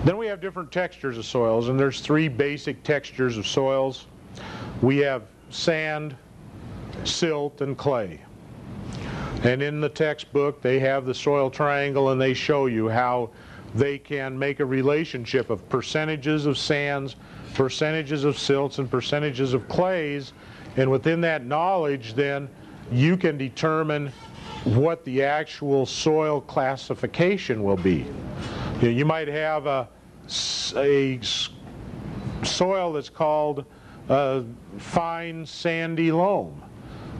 Then we have different textures of soils, and there's three basic textures of soils. We have sand, silt, and clay. And in the textbook they have the soil triangle, and they show you how they can make a relationship of percentages of sands, percentages of silts, and percentages of clays. And within that knowledge then you can determine what the actual soil classification will be. You might have a soil that's called fine sandy loam.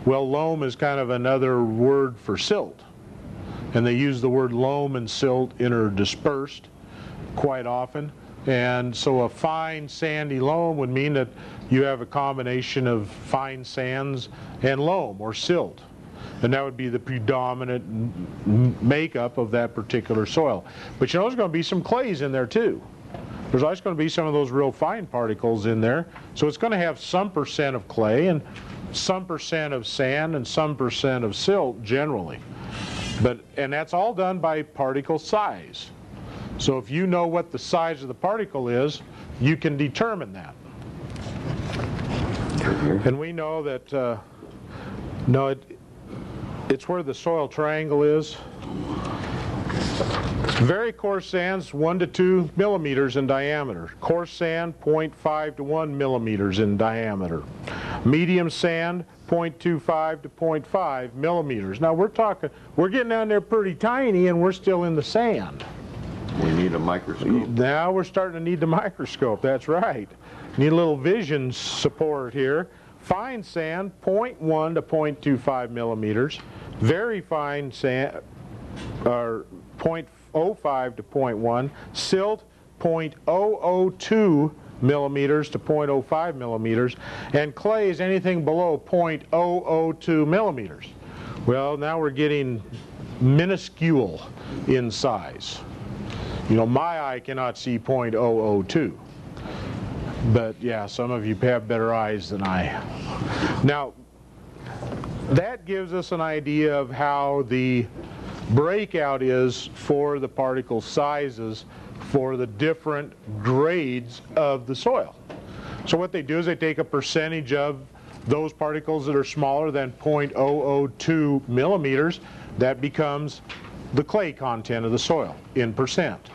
Well, loam is kind of another word for silt, and they use the word loam and silt interdispersed quite often. And so a fine sandy loam would mean that you have a combination of fine sands and loam or silt, and that would be the predominant makeup of that particular soil. But you know, there's going to be some clays in there too. There's always going to be some of those real fine particles in there, so it's going to have some percent of clay and some percent of sand and some percent of silt generally. And that's all done by particle size. So if you know what the size of the particle is, you can determine that. And we know that it's where the soil triangle is. Very coarse sands 1 to 2 millimeters in diameter. Coarse sand 0.5 to 1 millimeters in diameter. Medium sand 0.25 to 0.5 millimeters. Now we're getting down there pretty tiny, and we're still in the sand. We need a microscope. Now we're starting to need the microscope, that's right. Need a little vision support here. Fine sand 0.1 to 0.25 millimeters. Very fine sand, or 0.05 to 0.1. Silt 0.002 millimeters to 0.05 millimeters. And clay is anything below 0.002 millimeters. Well, now we're getting minuscule in size. You know, my eye cannot see 0.002. But yeah, some of you have better eyes than I. Now, that gives us an idea of how the breakout is for the particle sizes for the different grades of the soil. So what they do is they take a percentage of those particles that are smaller than 0.002 millimeters. That becomes the clay content of the soil in percent.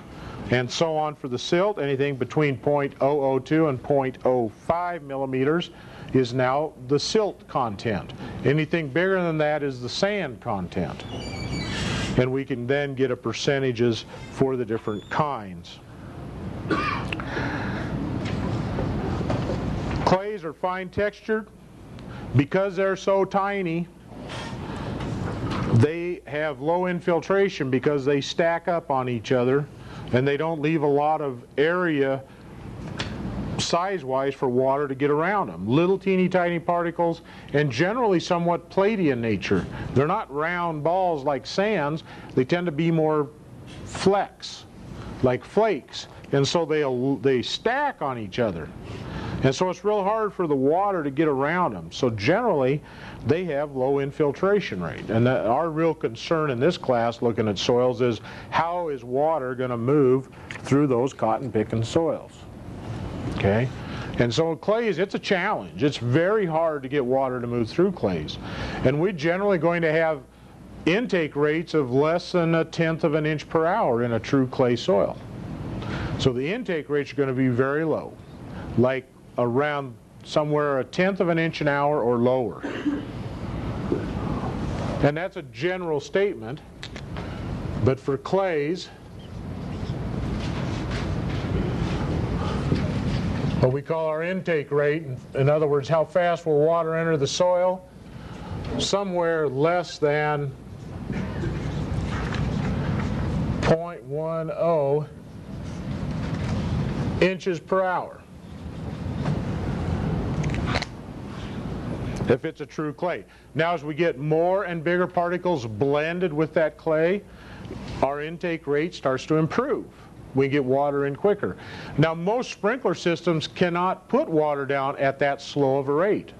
And so on for the silt. Anything between 0.002 and 0.05 millimeters is now the silt content. Anything bigger than that is the sand content. And we can then get a percentages for the different kinds. Clays are fine textured. Because they're so tiny, they have low infiltration because they stack up on each other, and they don't leave a lot of area size-wise for water to get around them. Little teeny tiny particles, and generally somewhat platy in nature. They're not round balls like sands. They tend to be more flecks, like flakes, and so they stack on each other. And so it's real hard for the water to get around them. So generally, they have low infiltration rate. And our real concern in this class, looking at soils, is how is water going to move through those cotton picking soils? Okay? And so clays, it's a challenge. It's very hard to get water to move through clays. And we're generally going to have intake rates of less than 1/10 of an inch per hour in a true clay soil. So the intake rates are going to be very low, like around somewhere 1/10 of an inch an hour or lower. And that's a general statement, but for clays, what we call our intake rate, in other words, how fast will water enter the soil, somewhere less than 0.10 inches per hour. If it's a true clay. Now as we get more and bigger particles blended with that clay, our intake rate starts to improve. We get water in quicker. Now most sprinkler systems cannot put water down at that slow of a rate.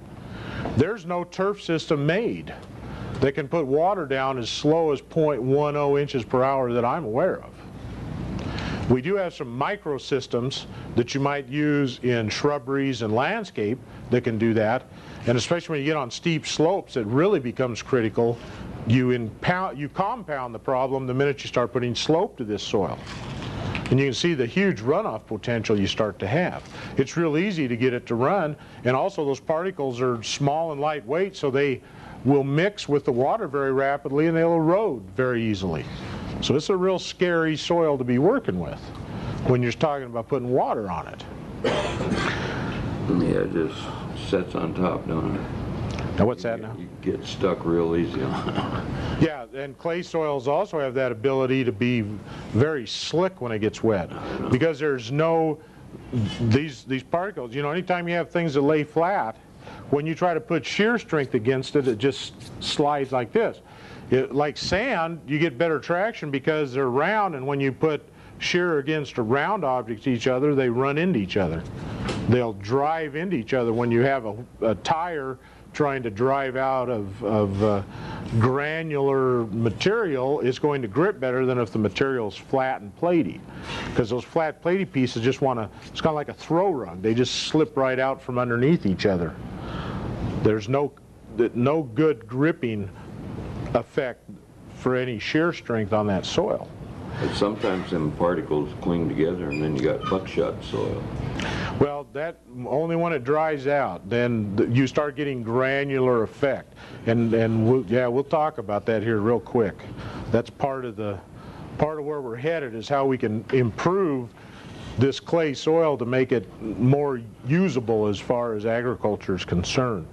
There's no turf system made that can put water down as slow as 0.10 inches per hour that I'm aware of. We do have some microsystems that you might use in shrubberies and landscape that can do that, and especially when you get on steep slopes, it really becomes critical. You compound the problem the minute you start putting slope to this soil. And you can see the huge runoff potential you start to have. It's real easy to get it to run, and also those particles are small and lightweight, so they will mix with the water very rapidly and they'll erode very easily. So it's a real scary soil to be working with when you're talking about putting water on it. Yeah, it just sets on top, don't it? Now what's that now? You get stuck real easy on it. Yeah, and clay soils also have that ability to be very slick when it gets wet, because there's no, these particles, you know, anytime you have things that lay flat, when you try to put shear strength against it, it just slides like this. Like sand, you get better traction because they're round, and when you put shear against a round object to each other, they run into each other. They'll drive into each other. When you have a tire trying to drive out of granular material, it's going to grip better than if the material is flat and platy, because those flat platy pieces just want to, it's kind of like a throw rug, they just slip right out from underneath each other. There's no good gripping effect for any shear strength on that soil. But sometimes them particles cling together and then you got buckshot soil. Well, that only when it dries out, then you start getting granular effect, and we'll talk about that here real quick. That's part of where we're headed, is how we can improve this clay soil to make it more usable as far as agriculture is concerned.